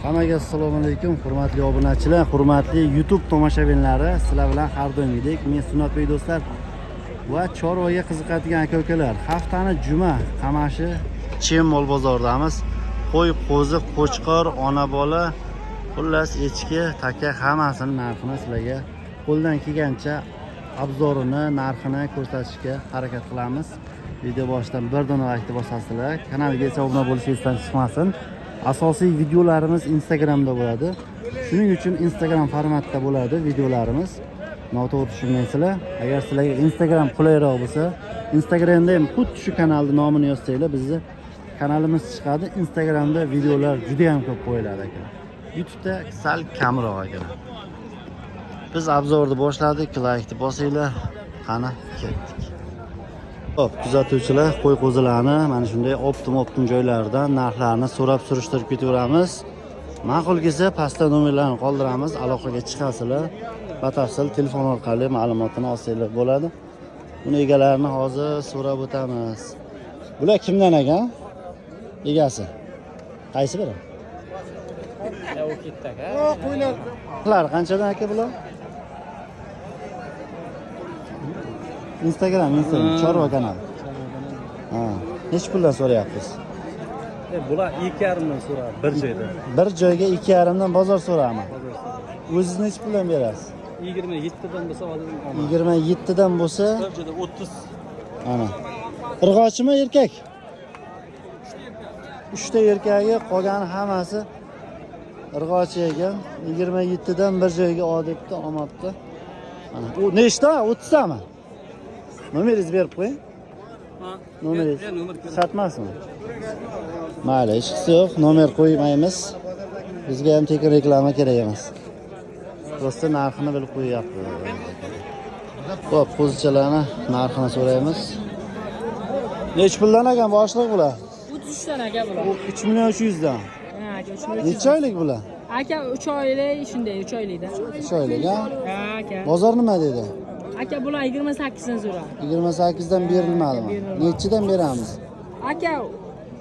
Hammaga assalomu alaykum, hurmatli obunachilar, hurmatli YouTube tomoshabinlari. Sizlar bilan har doimgidek men Sunnatbek do'stlar va chorvaga qiziqadigan aka-ukalar. Haftani juma Qamashi Chem mol bozoridamiz. Qo'y, qo'zi, qo'chqor, ona bola, xullas echki, taka hammasini narxini sizlarga qo'ldan kelgancha obzorini, narxini ko'rsatishga harakat qilamiz. Video boshidan bir dona like bosasizlar, kanalga obuna bo'lishingizdan chiqmasin. Asosiy videolarimiz Instagramda bo'ladi. Shuning uchun Instagram formatda bo'ladi videolarimiz. Noto'g'ri tushunmaysizlar. Agar sizlarga Instagram qulayroq bo'lsa, Instagramda ham xuddi shu kanalning nomini yozsanglar, bizni kanalimiz chiqadi. Instagramda videolar juda ham ko'p qo'yiladi aka. YouTube'da sal kamroq aka. Biz obzorni boshladik, like bosinglar. Qani ketdik. Hop, kuzatuvchilar, qo'y qo'zilarni mana shunday optim joylardan narxlarini so'rab surishtirib ketaveramiz. Ma'qul kelsa pastda nomerlarni qoldiramiz, aloqaga chiqasizlar. Batafsil telefon orqali ma'lumotini olsanglar bo'ladi. Buni egalarini hozir so'rab o'tamiz. Bular kimdan ekan? Egasi. Qaysi biri? U ketdi aka. Qo'ylar qanchadan aka bular? Instagram Chorva kanal. Ha, nech puldan so'rayapsiz? Bular 2,5 dan so'radi bir joyda. Bir joyga 2,5 dan bozor so'rayman. O'zingiz nech puldan berasiz? 27 dan bo'lsa hozir 27 dan bo'lsa, bir joyda 30. ana. Irg'ochimi erkak? 3 ta erkagi, qolgani hammasi irg'ochi ekan. 27 dan bir joyga olibdi, olmabdi. Ana, u nechta? 30 tami? Nomeringizni berib qo'ying. Ha, Nomeringiz sotmasmi? Mayli, hech qisi yo'q, nomer qo'ymaymiz. Bizga ham tekin reklama kerak emas. Prosta narxini bilib qo'yapti. Xo'p, qo'zichalarni narxini so'raymiz. Nech puldan ekan boshliq bular? 33 dan aka bular. 3 million 300 dan. Ha aka 3 million. Necha oylik bular? Aka 3 oylik shunday 3 oylikda. 3 oylik, ha? Ha aka. Bozor nima dedi? Aka bular 28 dan so'radi. 28 dan berilmadimi? Nechidan beramiz? Aka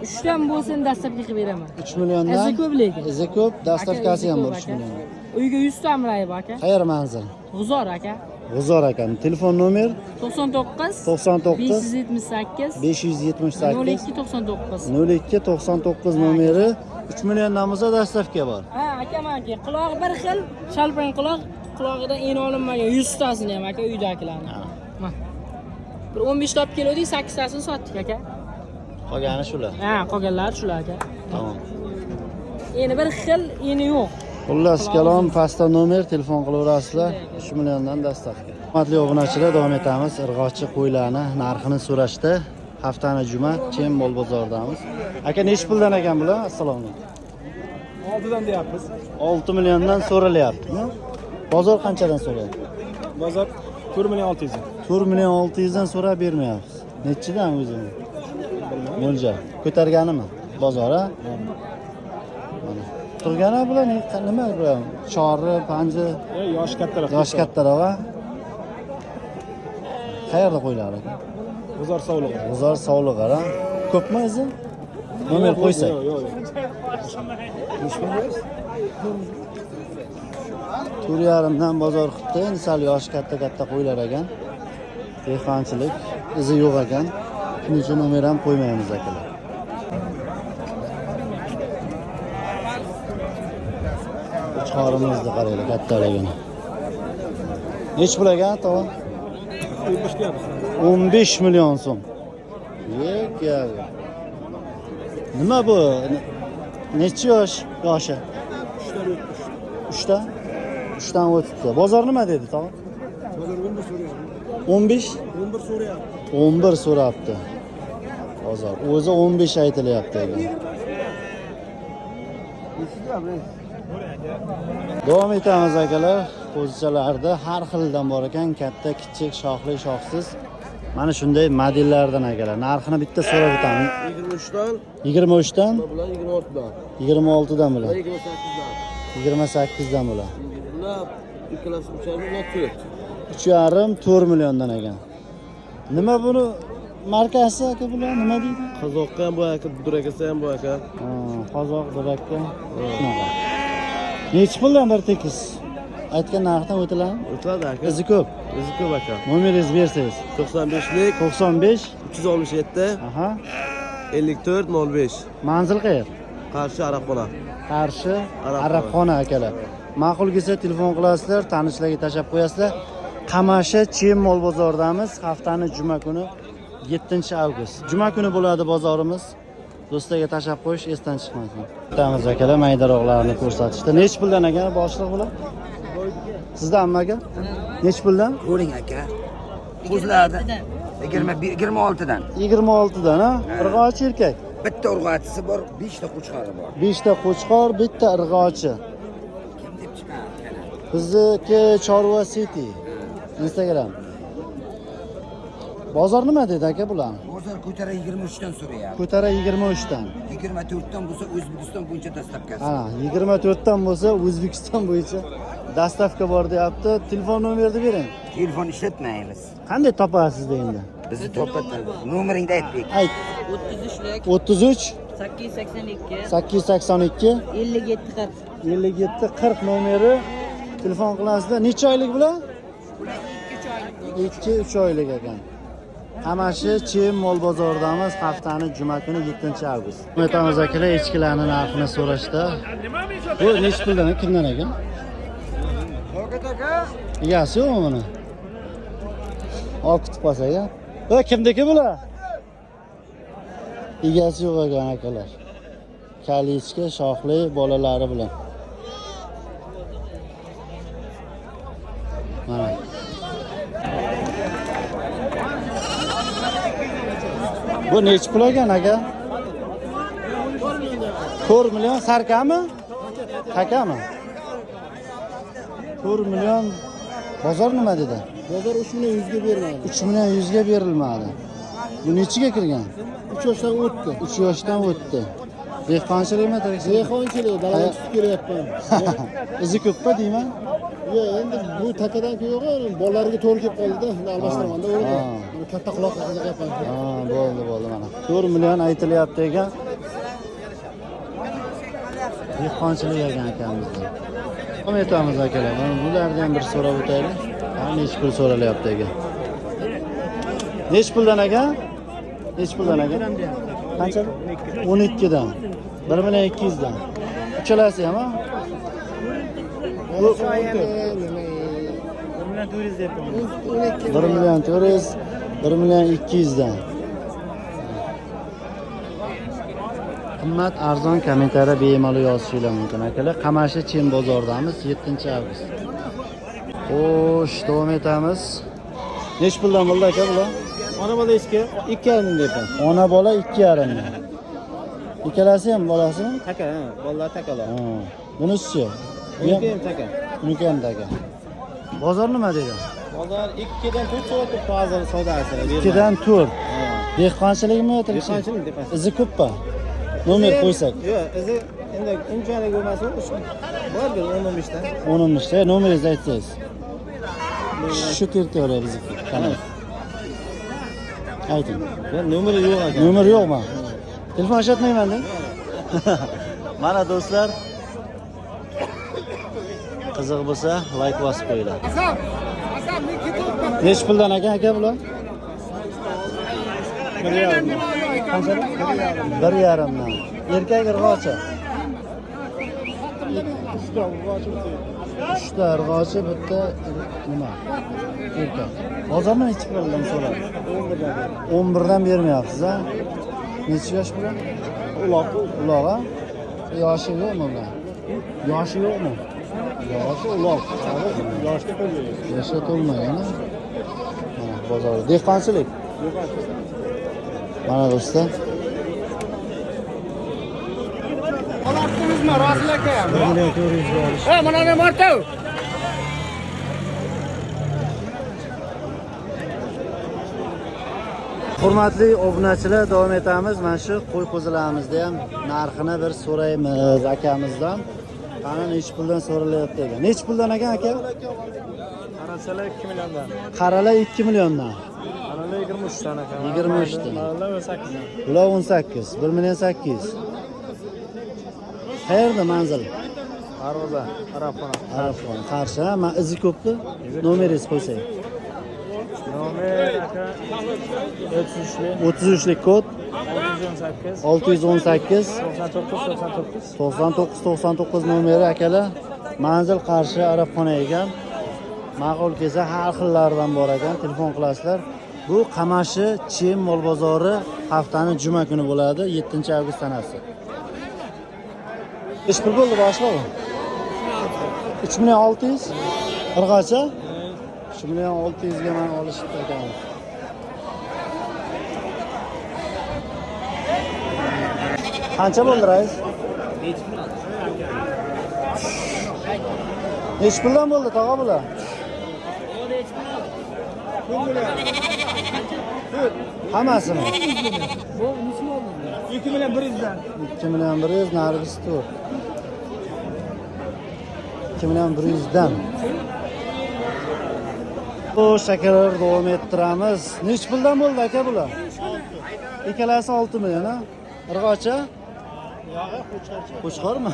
3 dan bo'lsin dastlabki qilib beraman. 3 milliondan. Ezi ko'p lekin. Ezi ko'p, dastavkasi ham bor 3 million. Uyga 100 ta amray bor aka. Qayer manzil? G'uzor aka. G'uzor ekan. Telefon nomer 99 99 578 578 02 99. 02 99 nomeri 3 milliondan bo'lsa dastavka bor. Ha aka menga qulog'i bir xil, shalpang quloq, qulog'idan en olinmagan 100 tasini ham aka uydagilarni. Mana. Bir 15 ta olib keldik, 8 tasini sotdik aka. Qolgani shular. Ha, qolganlar shular aka. Tamam. Endi bir xil, endi yo'q. Xullas kalom, pastda nomer, telefon qilaverasizlar. 3 milliondan dastavka. Hurmatli obunachilar, davom etamiz. Irg'ochi qo'ylarni narxini so'rashda haftani juma Chem mol bozoridamiz. Aka nech puldan ekan bular? Assalomu alaykum. 6 dan deyapmiz. 6 milliondan so'ralyapti. Bozor qanchadan so'rayapti? Bozor 4 million 600 dan. 4 million 600 dan so'rab bermayapsiz. Nechidan o'zini? Mo'ljal. Ko'targanimi? Bozor ha? Mana. Turgani bular nima bular? Chori, panji, Yosh kattaroq. yosh kattaroq ha? Qayerda qo'ylar ekan? Bozor sog'lig'i. G'uzor sog'lig'i ha? Ko'pmi o'zi? Nomer qo'ysak. Yo'q. 4,5 dan bozor qilibdi. Endi sal yoshi katta qo'ylar ekan. Dehqonchilik izi yo'q ekan. Shuning uchun nomer ham qo'ymaymiz akalar. Qo'chqorimizni qaranglar, kattaligini. Nech pul ekan, tova? 15 million so'm. Yek. Nima bu? Necha yoshi? 3 ta? 3 dan o'tibdi. Bozor nima dedi, tova? Bozor 11 so'rayapti. 15? 11 so'rayapti. 11 so'rabdi. Bozor. O'zi 15 aytilyapti ekan. Davom etamiz akalar. Qo'zichalarda har xildan bor ekan, katta, kichik, shoxli, shoxsiz. Mana shunday modellardan akalar. Narxini bitta so'rab o'tamiz. 23 dan. 23 dan, Bular 26 dan. 26 dan bular. 28 dan. 28 dan bular. Bular ikkalasi 3,5 bular 4. 3,5 4 milliondan ekan. Nima buni markasi aka bular? Nima deydi? Qozoqqa ham bu aka, Durakasi ham bu aka. Qozoq, Durakka. Shunaqa. Nechi puldan bir tekis? Aytgan narxdan o'tiladimi? O'tadi aka. Izi ko'p. O'zi ko'p aka. Nomeringizni bersangiz. 95lik 95 367 aha. 54 05. Manzil qayer? Qarshi Arabxona. Qarshi Arabxona. Arabxona akalar. Ma'qul kelsa telefon qilasizlar, tanishlarga tashab qo'yasizlar. Qamashi Chem mol bozoridamiz. Haftaning juma kuni 7-avgust. Juma kuni bo'ladi bozorimiz. Do'stlarga tashab qo'yish esdan chiqmasin. Bittamiz akalar maydaroqlarni ko'rsatishdi. Nechi puldan aka boshliq bular? Sizdanmi aka? Nechi puldan? Ko'ring aka. Qo'zlardi. 26 dan. 26 dan, ha? Irg'ochi erkak. Bitta urg'atisi bor, 5 ta qo'chqori bor. 5 ta qo'chqor, bitta irg'ochi. Kim deb chiqadi? Bizniki Chorva City. Instagram. Bozor nima dedi aka bular? Bozor ko'tara 23 dan so'rayapti. Ko'tara 23 dan. 24 dan bo'lsa O'zbekiston bo'yicha dastavkasi. Ha, 24 dan bo'lsa O'zbekiston bo'yicha dastavka bor deyapti. Telefon nomerini bering. Telefon ishlatmaymiz. Qanday topasiz endi? Bizni topadi. Nomeringni aytdik. Ayt. 33lik 33 882 882 57 40. 57 40 nomeri telefon qilasizlar. Necha oylik bular? 2-3 oylik ekan. Qamashi Chem mol bozoridamiz. Haftaning juma kuni 7-avgust. Aytamiz akalar, echkilarning narxini so'rashda. Bu necha puldan, kimdan ekan? Egasi yo'qmi buni? Olib kutib qolsak-a. Bu kimniki bular? Egasi yo'q ekan akalar. Kalichka, shoxli bolalari bilan. Mana. Bu nechi pul ekan aka? 4 million sarkami? Takami? 4 million. Bozor nima dedi? Bozor 3 million 100 ga bermadi. 3 million 100 ga berilmadi. Bu nechiga kirgan? 3 yoshdan o'tdi. 3 yoshdan o'tdi. Dehqonchilikmi tirikchilik? Dehqonchilik, dalaga chiqib kelyapman. Izi ko'ppa deyman. Yo'q, endi bu takadan yo'q, bolalariga to'g'ri kelib qoldi-da. Endi almashtiramanda o'rda. Ha. Katta quloqqa qiziqyapman. Ha, bo'ldi mana. 4 million aytilyapti ekan. Dehqonchilik ekan akamizda. Davom etamiz akalar. Mana bulardan ham bir so'rab o'taylik. Ha, nechi pul so'ralyapti ekan? Nechi puldan ekan? Nechi puldan ekan? Qancha? 12 dan. 1 million 200 dan. Uchalasi ham, ha? Bu 1 million 400, 1 million 200 dan. Qimmat, arzon kommentariya bemalol yozishingiz mumkin akalar. Qamashi Chem bozoridamiz 7-avgust. Xo'sh, davom etamiz. Nech puldan bo'ldi aka bular? Ona bola echki 2,5 deyapman. Ona bola 2,5 dan. Ikkalasi ham bolasimi? Taka, bolalar takalar. Ha. Bunisi-chi? Buniki ham taka. Buniki ham taka. Bozor nima dedi? Bozor 2 dan 4 so'rayapti hozir savdosi. 2 dan 4. Dehqonchilikmi yoki Dehqonchilik. Izi ko'ppa. Nomer qo'ysak. Yo'q, izi endi unchalik bo'lmasa, bordir 10-15 dan. 10-ta. Nomeringizni aytsangiz. Shu tertore bizniki. Qani? Ayting. Nomeri yo'q ekan. Nomer yo'qmi? Telefon ishlatmayman deng. Mana do'stlar. Qiziq bo'lsa, like bosib qo'yinglar. Nech puldan aka bular? 1,5. Qancha? 1,5 dan. Erkak irg'ochi. 3 ta irg'ochi, bitta nima? Erkak. Bozorni nechi puldan so'radi? 11 dan bermayapsiz, ha? Necha yosh bular? Uloq, ha? Yoshi yo'qmi bular? Yoshi yo'qmi? Yoshi uloq. Yoshga to'lmagan. Yoshga to'lmagan, ha? Mana bozor. Dehqonchilik. Mana do'stlar. Olardingizmi, Rosil aka? 1 million 400 ga olish. Mana ne marta? Hurmatli obunachilar, davom etamiz. Mana shu qo'y qo'zilarimizni ham narxini bir so'raymiz akamizdan. Qani nech puldan so'ralyapti ekan? Nech puldan ekan aka? Qarasalar 2 milliondan. Qaralar 2 milliondan. Qaralar 23 dan ekan. 23 dan. Qaralar 18 dan. Bular 18, 1 million 800. Qayerda manzil? Darvoza, Arabxona. Arabxon. Qarshi, ha? Men izi ko'pmi? Nomeringizni qo'ysang. Nomer aka 33lik 33lik kod 618 618 99 99 nomeri akalar. Manzil Qarshi Arabxona ekan. Ma'qul kelsa har xillaridan bor ekan. Telefon qilasizlar. Bu Qamashi Chem mol bozori haftaning juma kuni bo'ladi, 7-avgust sanasi. Ish pul bo'ldi boshlig'i? 3 million 600. Qirg'acha? 3 million 600 ga men olishibdi ekan. Qancha bo'ldi rais? Nechi puldan bo'ldi tog'a bular? Hammasimi? 2 million 100 dan. 2 million 100 nargisi tur. 2 million 100 dan. Bu shakalar davom ettiramiz. Nechi puldan bo'ldi aka bular? Ikkalasi 6 million, ha? Irg'ocha? Yog'i qo'chqarcha. Qo'chqormi?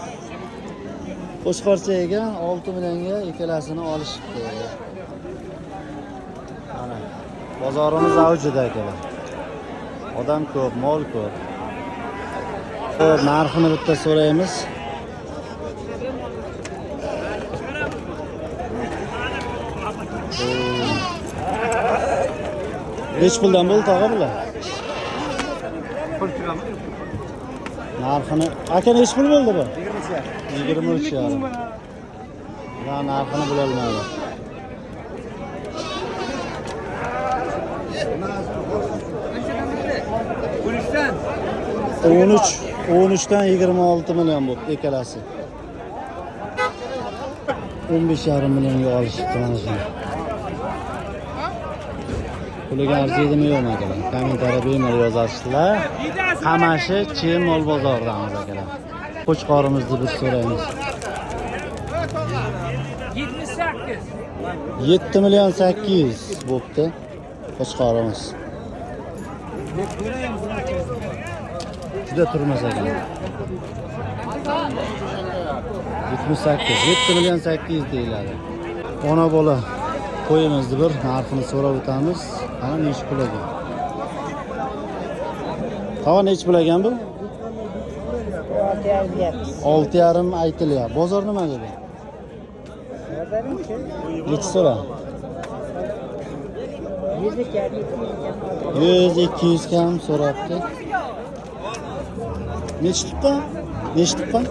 Qo'chqorcha ekan 6 millionga ikkalasini olishibdi. Mana bozorimiz avjida akalar. Odam ko'p, mol ko'p. Narxini bitta so'raymiz. Nechi puldan bo'ldi tog'a bular? Narxini aka nechi pul bo'ldi bu? 23 yarim. Ya narxini bilolmayman. 13 dan 26 million bo'ldi ikkalasi. 15,5 millionga olishibdi mana shuni. Puliga arziydimi yo'qmi akalar? Kommentariyada bemalol yozasizlar. Qamashi Chem mol bozoridamiz akalar. Qo'chqorimizni bir so'raymiz. 7 million 800 bo'pti. Qo'chqorimiz. Juda turmas ekan. 78, 7 million 800 deyiladi. Ona bola qo'yimizni bir narxini so'rab o'tamiz. Mana nechi pul ekan? Tava nechi pul ekan bu? 6,5 aytilyapti. Bozor nima dedi? Nechi so'ra? 100-200 kam so'rabdi. Nechi tuqqan? Nechi tuqqan?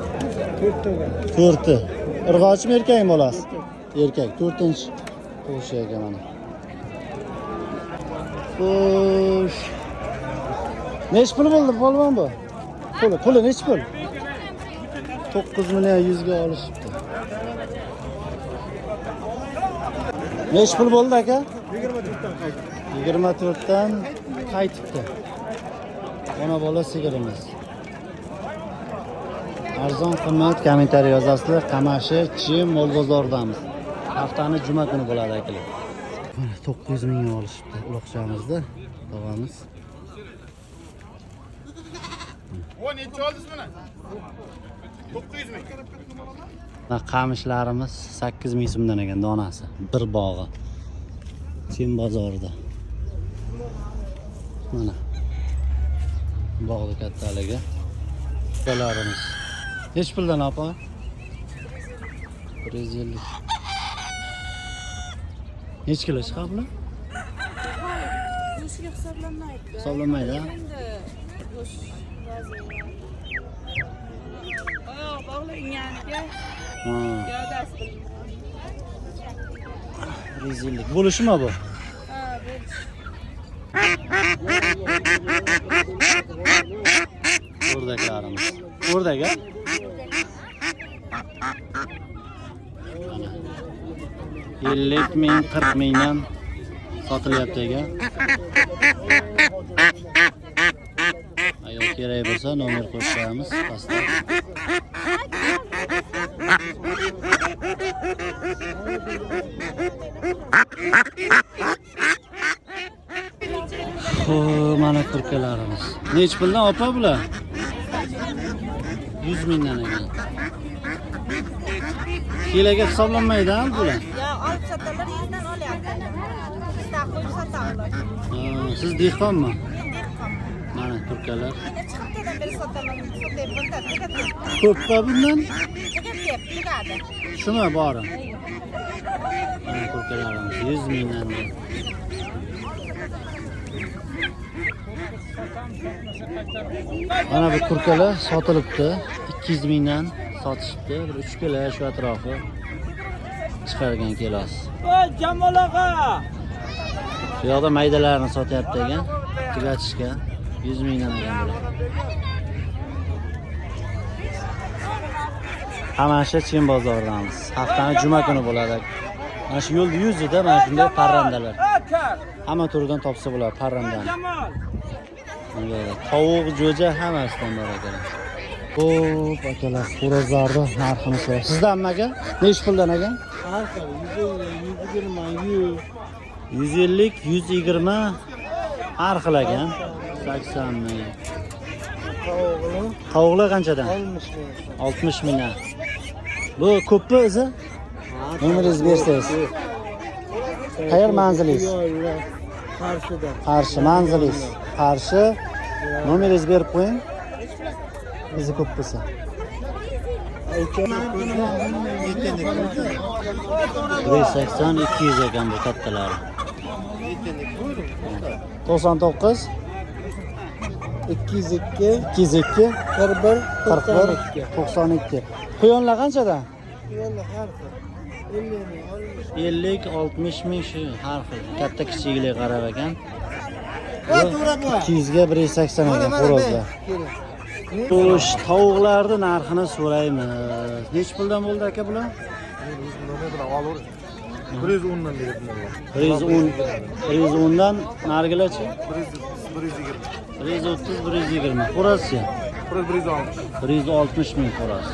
4. Irg'ochmi erkakmi bolasi? Erkak, 4-chi. Qo'shi ekan mana. Xo'sh. Nechi pul bo'ldi polvon bu? Puli nechi pul? 9 million 100 ga olishibdi. Nechi pul bo'ldi aka? 24 dan qaytibdi. Ona bola sigirimiz. Arzon qimmat kommentariy yozasizlar. Qamashi Chem mol bozoridamiz. Haftaning juma kuni bo'ladi akalar. 900 mingga olishibdi uloqchamizda. Tog'amiz. 12 oldingiz mana. 900 ming. Qamishlarimiz 8 ming so'mdan ekan donasi. Bir bog'i. Chem bozorida. Mana. Bog'da kattaligi. Ukalarimiz. Nechi puldan opa? 150. Nechi kilo chiqadi bular? Go'shtga hisoblanmaydi. Hisoblanmaydi, ha? Endi go'sht oyoq bog'langaniga Ha, gavdasi qilinadi. rezillik. Bo'lishmi bu? Ha, O'rdaklarimiz. O'rdak, ha? 50 ming, 40 mingdan sotilyapti ekan. Ayo kerak bo'lsa nomer qo'shamiz pastda. Mana turkalarimiz. Nech puldan opa bular? 100 mingdan ekan. Kiloga hisoblanmaydi-a bular? Ya olib sotalar 100 dan olyapti. Biz taqo'yib sotamiz. Siz dehqonmi? Men dehqonman. Mana turkalar. Necha haftadan beri sotaman, sotayapman. Ko'ppa bundan? Tegadi. Shumi bori? Mana turkalarimiz 100 mingdan. Mana bu turkalar sotilibdi. 200 mingdan sotishibdi. Bir 3 kilo shu atrofi chiqargan kilosi. Jamol aka. Bu yoqda maydalarni sotyapti ekan. Tugatishga 100 mingdan ekan bular. Hamashi Chin bozoridamiz. Haftani juma kuni bo'ladi. Mana shu yo'l yuzida mana shunday parrandalar. Hamma turidan topsa bo'ladi parrandani. Tovuq, jo'ja hammasidan bor ekan. Xo'p, akalar, xo'rozlarni narxini so'raymiz. Sizdanmi aka? Nechi puldan ekan? Har xil 120, 150, 120 har xil ekan. 80 ming. Tovuqlar qanchadan? 60 mingdan. Bu ko'pmi o'zi? Nomeringizni bersangiz. Qayer manzilingiz? Qarshida. Qarshi manzilingiz. Qarshi. Nomeringizni berib qo'ying. Bizi ko'p bo'lsa. 180, 200 ekan bu kattalari. 99 202, 202 41, 41 92. Quyonlar qanchadan? Yo'llar har xil. 50, 60 ming shu har xil. Katta kichikligiga qarab ekan. 200 ga 180 ekan xo'rozlar. Xo'sh, tovuqlarning narxini so'raymiz. Necha puldan bo'ldi aka bular? 110 dan berdim. 110 dan nargilachi? 130, 120. Xo'rozchi? 160 ming xo'roz.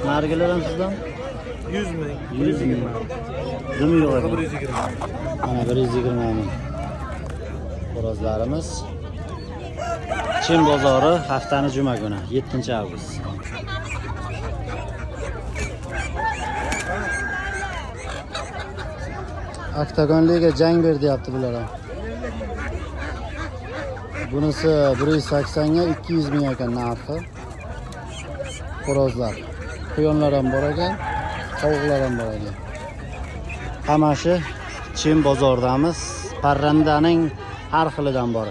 Nargilar ham sizdan? 100 ming. 100 ming. Nima yo'q ekan? Mana 120 ming. Xo'rozlarimiz. Chin bozori haftani juma kuni 7-avgust. Oktagon liga jang ber deyapti bular ham. Bunisi 180 ga 200 ming ekan narxi. Xo'rozlar. Quyonlar ham bor ekan, tovuqlar ham bor ekan. Hamashi Chin bozoridamiz. Parrandaning har xilidan bor.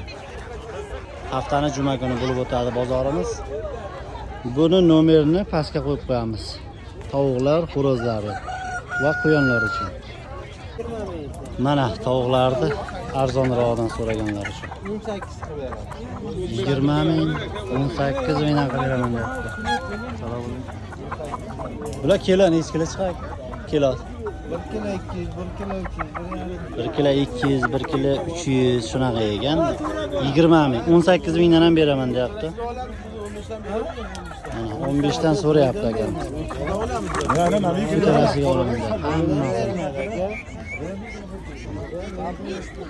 Haftani juma kuni bo'lib o'tadi bozorimiz. Buni nomerini pastga qo'yib qo'yamiz. Tovuqlar, xo'rozlari va quyonlar uchun. Mana tovuqlarni arzonroqdan so'raganlar uchun. 18 qilib beraman. 20 ming, 18 mingdan qilib beraman deyapti. Bular kilo nechi kilo chiqadi? Kilo. 1 kilo 200, 1 kilo 300, 1 kilo 200, 1 kilo 300 shunaqa ekan. 20 ming, 18 mingdan ham beraman deyapti. Mana 15 dan so'rayapti ekan. Ikkalasiga olaman.